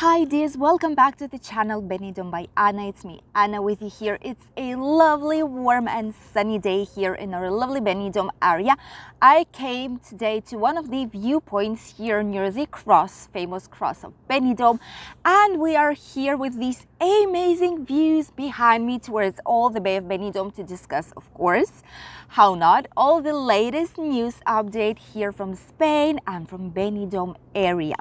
Hi dears, welcome back to the channel Benidorm by Anna. It's me, Anna, with you here. It's a lovely, warm and sunny day here in our lovely Benidorm area. I came today to one of the viewpoints here near the famous cross of Benidorm, and we are here with these amazing views behind me towards all the Bay of Benidorm to discuss, of course, how not, all the latest news update here from Spain and from Benidorm area.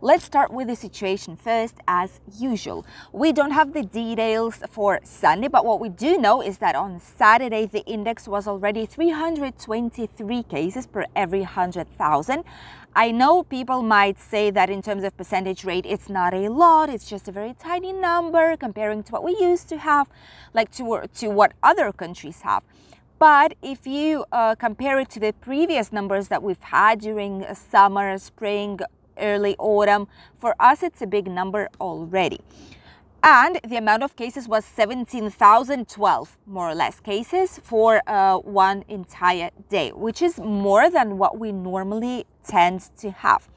Let's start with the situation first, as usual. We don't have the details for Sunday, but what we do know is that on Saturday the index was already 323 cases per every 100,000. I know people might say that in terms of percentage rate it's not a lot, it's just a very tiny number comparing to what we used to have, like to what other countries have. But if you compare it to the previous numbers that we've had during summer, spring, early autumn, for us it's a big number already. And the amount of cases was 17,012, more or less, cases for one entire day, which is more than what we normally tend to have.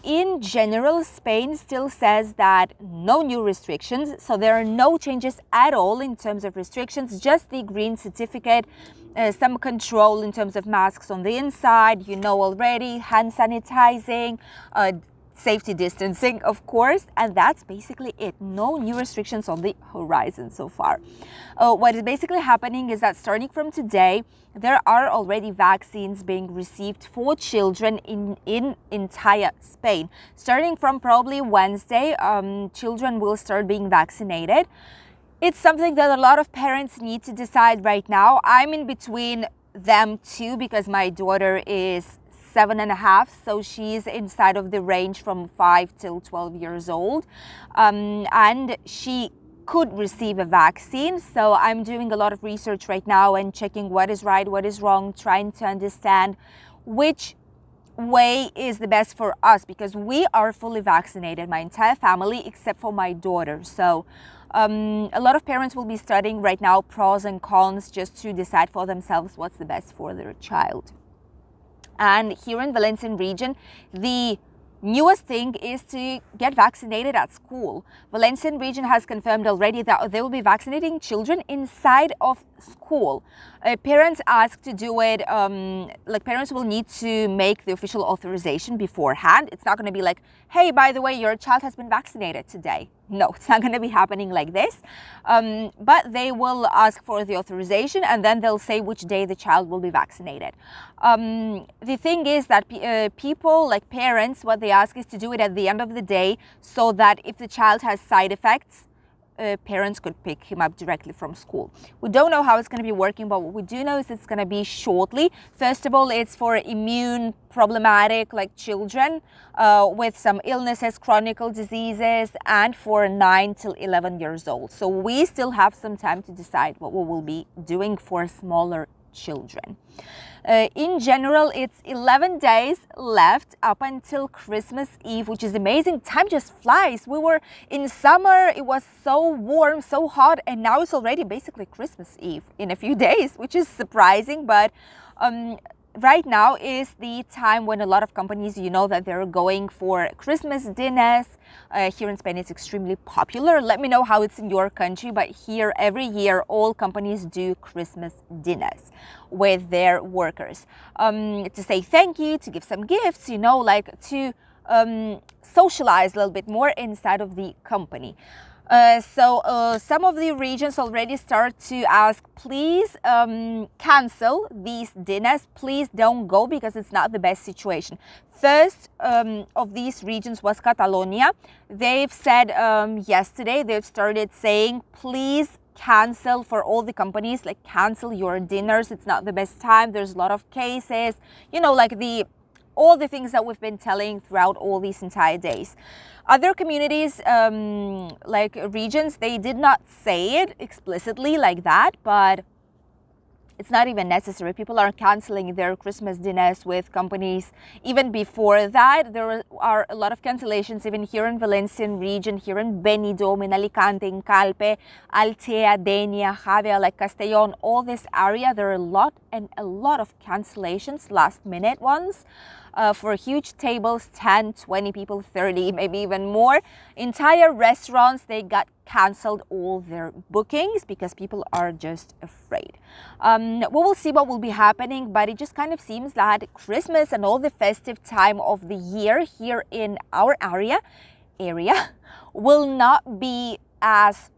In general, Spain still says that no new restrictions, so there are no changes at all in terms of restrictions, just the green certificate, some control in terms of masks on the inside, you know already, hand sanitizing, safety distancing, of course, and that's basically it. No new restrictions on the horizon so far. What is basically happening is that starting from today, there are already vaccines being received for children in entire Spain. Starting from probably Wednesday, children will start being vaccinated. It's something that a lot of parents need to decide right now. I'm in between them too, because my daughter is 7.5, so she's inside of the range from 5 till 12 years old, and she could receive a vaccine. So I'm doing a lot of research right now and checking what is right, what is wrong, trying to understand which way is the best for us, because we are fully vaccinated, my entire family except for my daughter. So a lot of parents will be studying right now pros and cons just to decide for themselves what's the best for their child. And here in Valencian region, the newest thing is to get vaccinated at school. Valencian region has confirmed already that they will be vaccinating children inside of school. Parents asked to do it, parents will need to make the official authorization beforehand. It's not going to be like, hey, by the way, your child has been vaccinated today. No, it's not going to be happening like this. But they will ask for the authorization, and then they'll say which day the child will be vaccinated. The thing is that people, like parents, what they ask is to do it at the end of the day, so that if the child has side effects, parents could pick him up directly from school. We don't know how it's going to be working, but what we do know is it's going to be shortly. First of all, it's for immune problematic, like children with some illnesses, chronic diseases, and for 9 till 11 years old. So we still have some time to decide what we will be doing for smaller children. In general, it's 11 days left up until Christmas Eve, which is amazing. Time just flies. We were in summer, it was so warm, so hot, and now it's already basically Christmas Eve in a few days, which is surprising. But right now is the time when a lot of companies, you know, that they're going for Christmas dinners. Here in Spain, it's extremely popular. Let me know how it's in your country, but here every year all companies do Christmas dinners with their workers to say thank you, to give some gifts, you know, like to socialize a little bit more inside of the company. So some of the regions already start to ask, please cancel these dinners, please don't go, because it's not the best situation. First of these regions was Catalonia. They've said yesterday, they've started saying, please cancel for all the companies, like cancel your dinners, it's not the best time, there's a lot of cases, you know, like all the things that we've been telling throughout all these entire days. Other communities, like regions, they did not say it explicitly like that, but it's not even necessary. People are canceling their Christmas dinners with companies. Even before that, there are a lot of cancellations, even here in Valencian region, here in Benidorm, in Alicante, in Calpe, Altea, Denia, Javea, like Castellón, all this area. There are a lot of cancellations, last minute ones. for huge tables, 10, 20 people, 30, maybe even more. Entire restaurants, they got canceled all their bookings because people are just afraid. We will see what will be happening, but it just kind of seems that Christmas and all the festive time of the year here in our area will not be as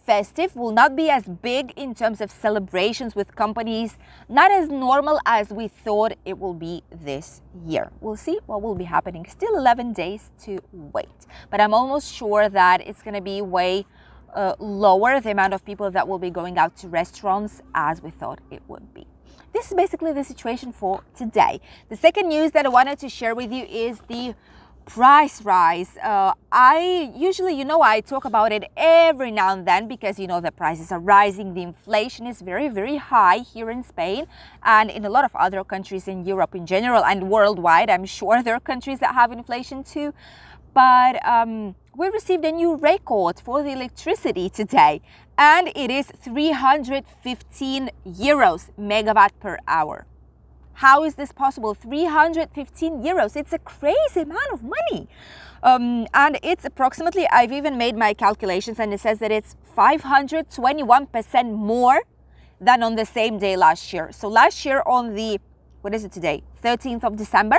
festive, will not be as big in terms of celebrations with companies, not as normal as we thought it will be this year. We'll see what will be happening. Still 11 days to wait, but I'm almost sure that it's going to be way lower, the amount of people that will be going out to restaurants, as we thought it would be. This is basically the situation for today. The second news that I wanted to share with you is the price rise. I usually, I talk about it every now and then because, the prices are rising. The inflation is very, very high here in Spain and in a lot of other countries in Europe in general and worldwide. I'm sure there are countries that have inflation too. But we received a new record for the electricity today, and it is 315 euros megawatt per hour. How is this possible? 315 euros. It's a crazy amount of money. And it's approximately, I've even made my calculations, and it says that it's 521% more than on the same day last year. So last year on the, what is it today? 13th of December.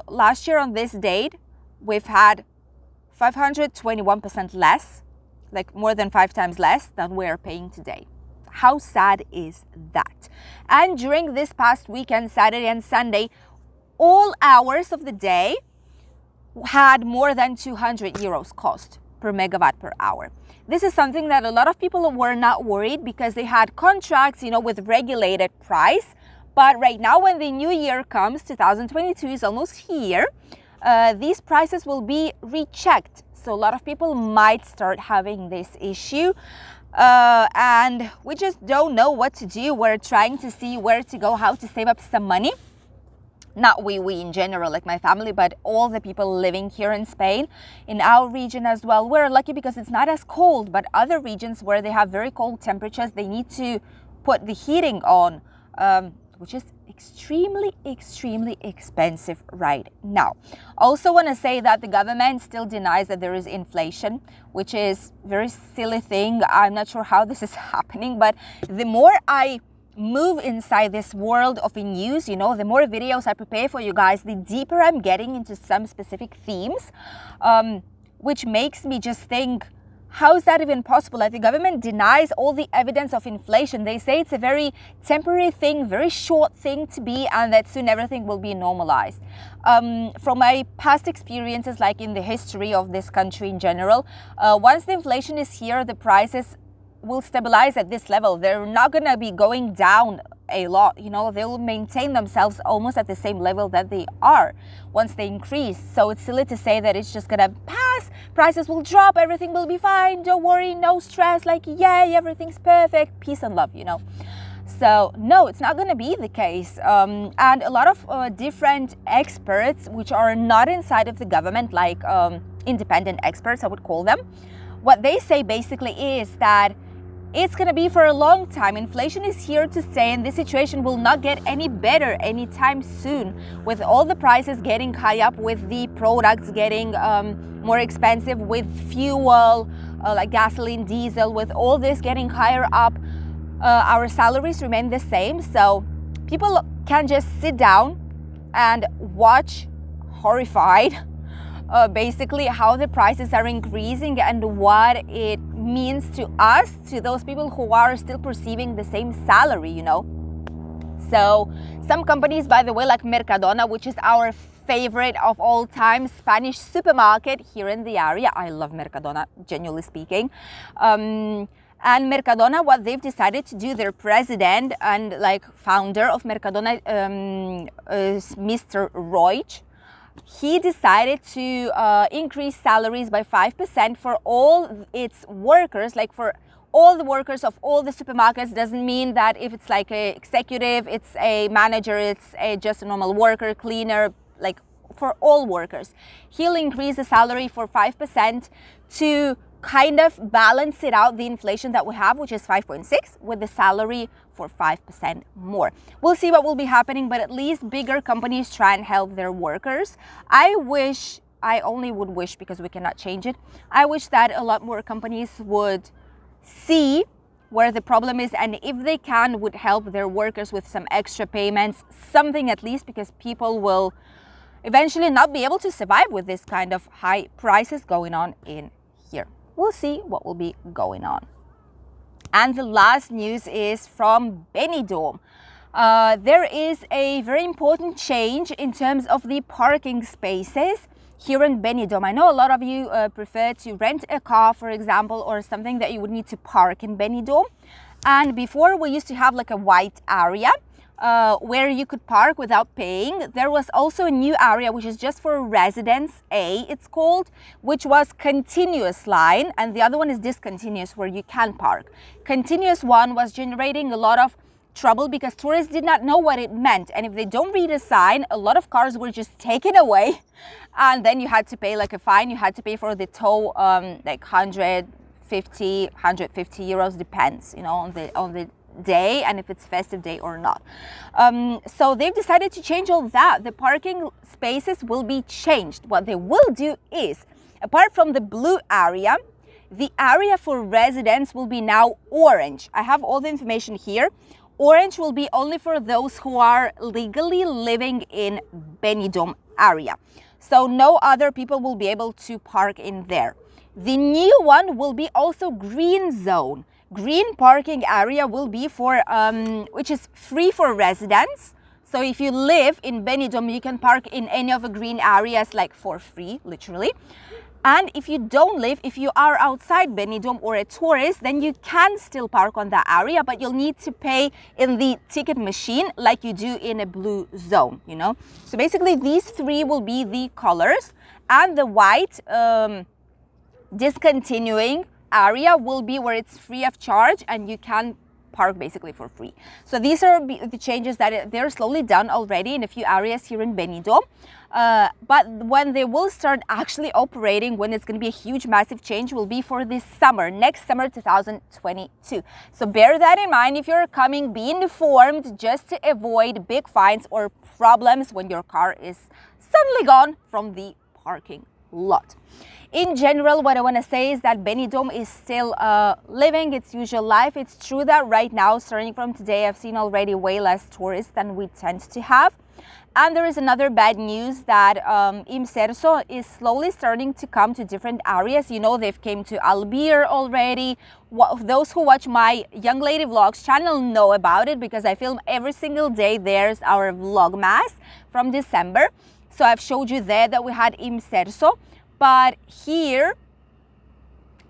Last year on this date, we've had 521% less, like more than 5 times less than we're paying today. How sad is that? And during this past weekend, Saturday and Sunday, all hours of the day had more than 200 euros cost per megawatt per hour. This is something that a lot of people were not worried because they had contracts, with regulated price. But right now, when the new year comes, 2022 is almost here, these prices will be rechecked. So a lot of people might start having this issue. And we just don't know what to do. We're trying to see where to go, how to save up some money. Not we in general, like my family, but all the people living here in Spain, in our region as well. We're lucky because it's not as cold, but other regions where they have very cold temperatures, they need to put the heating on, which is extremely expensive right now. Also want to say that the government still denies that there is inflation, which is a very silly thing. I'm not sure how this is happening, but the more I move inside this world of the news, the more videos I prepare for you guys, the deeper I'm getting into some specific themes, which makes me just think, how is that even possible? Like, the government denies all the evidence of inflation. They say it's a very temporary thing, very short thing to be, and that soon everything will be normalized. From my past experiences, like in the history of this country in general, once the inflation is here, the prices will stabilize at this level. They're not going to be going down a lot. They will maintain themselves almost at the same level that they are once they increase. So it's silly to say that it's just going to pass, prices will drop, everything will be fine, don't worry, no stress, like, yay, everything's perfect, peace and love, So no, it's not going to be the case. And a lot of different experts, which are not inside of the government, like independent experts, I would call them, what they say basically is that it's going to be for a long time. Inflation is here to stay, and this situation will not get any better anytime soon. With all the prices getting high up, with the products getting more expensive, with fuel, like gasoline, diesel, with all this getting higher up, our salaries remain the same. So people can just sit down and watch horrified basically how the prices are increasing and what it means to us, to those people who are still perceiving the same salary, So some companies, by the way, like Mercadona, which is our favorite of all time Spanish supermarket here in the area. I love Mercadona, genuinely speaking. And Mercadona, what they've decided to do, their president and founder of Mercadona, is Mr. Roig. He decided to increase salaries by 5% for all its workers, for all the workers of all the supermarkets. Doesn't mean that if it's like a executive, it's a manager, it's just a normal worker, cleaner, for all workers. He'll increase the salary for 5% to kind of balance it out, the inflation that we have, which is 5.6, with the salary for 5% more. We'll see what will be happening, but at least bigger companies try and help their workers. I only would wish, because we cannot change it, I wish that a lot more companies would see where the problem is, and if they can, would help their workers with some extra payments, something at least, because people will eventually not be able to survive with this kind of high prices going on in here. We'll see what will be going on. And the last news is from Benidorm. There is a very important change in terms of the parking spaces here in Benidorm. I know a lot of you prefer to rent a car, for example, or something that you would need to park in Benidorm. And before, we used to have like a white area where you could park without paying. There was also a new area which is just for residents A, it's called, which was continuous line, and the other one is discontinuous, where you can park. Continuous one was generating a lot of trouble because tourists did not know what it meant, and if they don't read a sign, a lot of cars were just taken away, and then you had to pay like a fine. You had to pay for the tow, like 150 euros, depends, you know, on the day and if it's festive day or not. So they've decided to change all that. The parking spaces will be changed. What they will do is, apart from the blue area, the area for residents will be now orange. I have all the information here. Orange will be only for those who are legally living in Benidorm area. So no other people will be able to park in there. The new one will be also green zone. Green parking area will be for, which is free for residents. So if you live in Benidorm, you can park in any of the green areas like for free, literally. And if you don't live, if you are outside Benidorm or a tourist, then you can still park on that area, but you'll need to pay in the ticket machine like you do in a blue zone, you know. So basically these three will be the colors, and the white discontinuing area will be where it's free of charge and you can park basically for free. So these are the changes that they're slowly done already in a few areas here in Benidorm. But when they will start actually operating, when it's going to be a huge, massive change, will be for this summer, next summer 2022. So bear that in mind if you're coming, be informed, just to avoid big fines or problems when your car is suddenly gone from the parking lot. In general, what I want to say is that Benidorm is still living its usual life. It's true that right now, starting from today, I've seen already way less tourists than we tend to have. And there is another bad news that Imserso is slowly starting to come to different areas. You know, they've came to Albir already. Those who watch my Young Lady Vlogs channel know about it because I film every single day. There's our Vlogmas from December. So I've showed you there that we had Imserso. But here,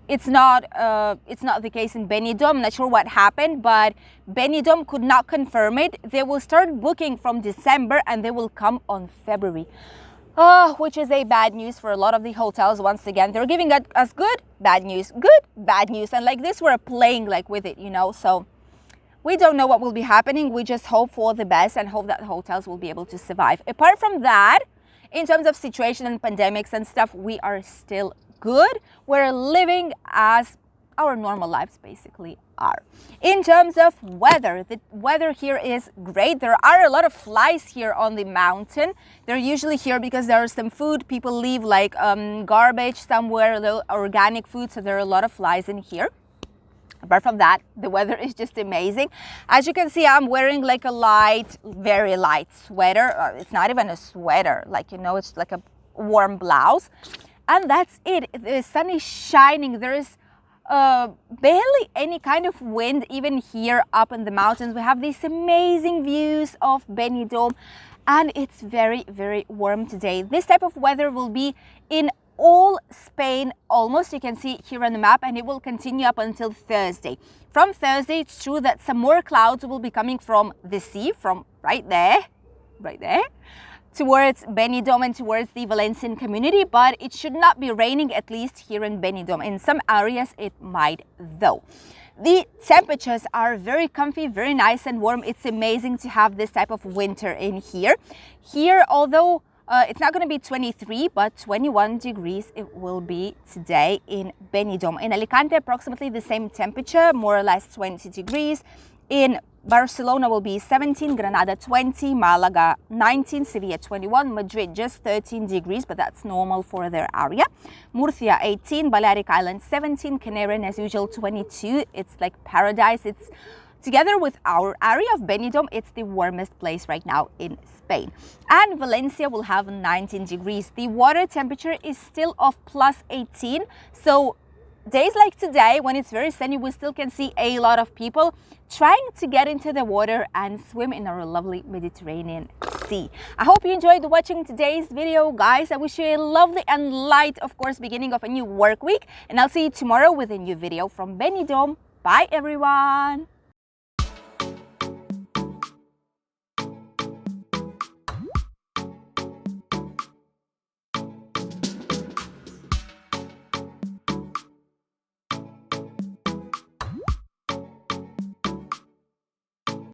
it's not the case in Benidorm. I'm not sure what happened, but Benidorm could not confirm it. They will start booking from December and they will come on February, which is a bad news for a lot of the hotels. Once again, they're giving us good, bad news, and like this, we're playing like with it, you know. So we don't know what will be happening. We just hope for the best and hope that the hotels will be able to survive. Apart from that, in terms of situation and pandemics and stuff, we are still good. We're living as our normal lives basically are. In terms of weather, the weather here is great. There are a lot of flies here on the mountain. They're usually here because there is some food. People leave like garbage somewhere, organic food, so there are a lot of flies in here. Apart from that, the weather is just amazing. As you can see, I'm wearing like a light, very light sweater. It's not even a sweater, like, you know, it's like a warm blouse. And that's it. The sun is shining. There is barely any kind of wind, even here up in the mountains. We have these amazing views of Benidorm, and it's very, very warm today. This type of weather will be in all Spain almost. You can see here on the map, and it will continue up until Thursday. From Thursday, it's true that some more clouds will be coming from the sea, from right there, towards Benidorm and towards the Valencian community, but it should not be raining, at least here in Benidorm. In some areas it might though. The temperatures are very comfy, very nice and warm. It's amazing to have this type of winter in here. Here, although It's not going to be 23, but 21 degrees it will be today in Benidorm. In Alicante, approximately the same temperature, more or less 20 degrees. In Barcelona will be 17, Granada 20, Malaga 19, Sevilla 21, Madrid just 13 degrees, but that's normal for their area. Murcia 18, Balearic Islands 17, Canarian as usual 22. It's like paradise. It's together with our area of Benidorm, it's the warmest place right now in Spain. And Valencia will have 19 degrees. The water temperature is still of plus 18. So days like today, when it's very sunny, we still can see a lot of people trying to get into the water and swim in our lovely Mediterranean Sea. I hope you enjoyed watching today's video, guys. I wish you a lovely and light, of course, beginning of a new work week. And I'll see you tomorrow with a new video from Benidorm. Bye, everyone.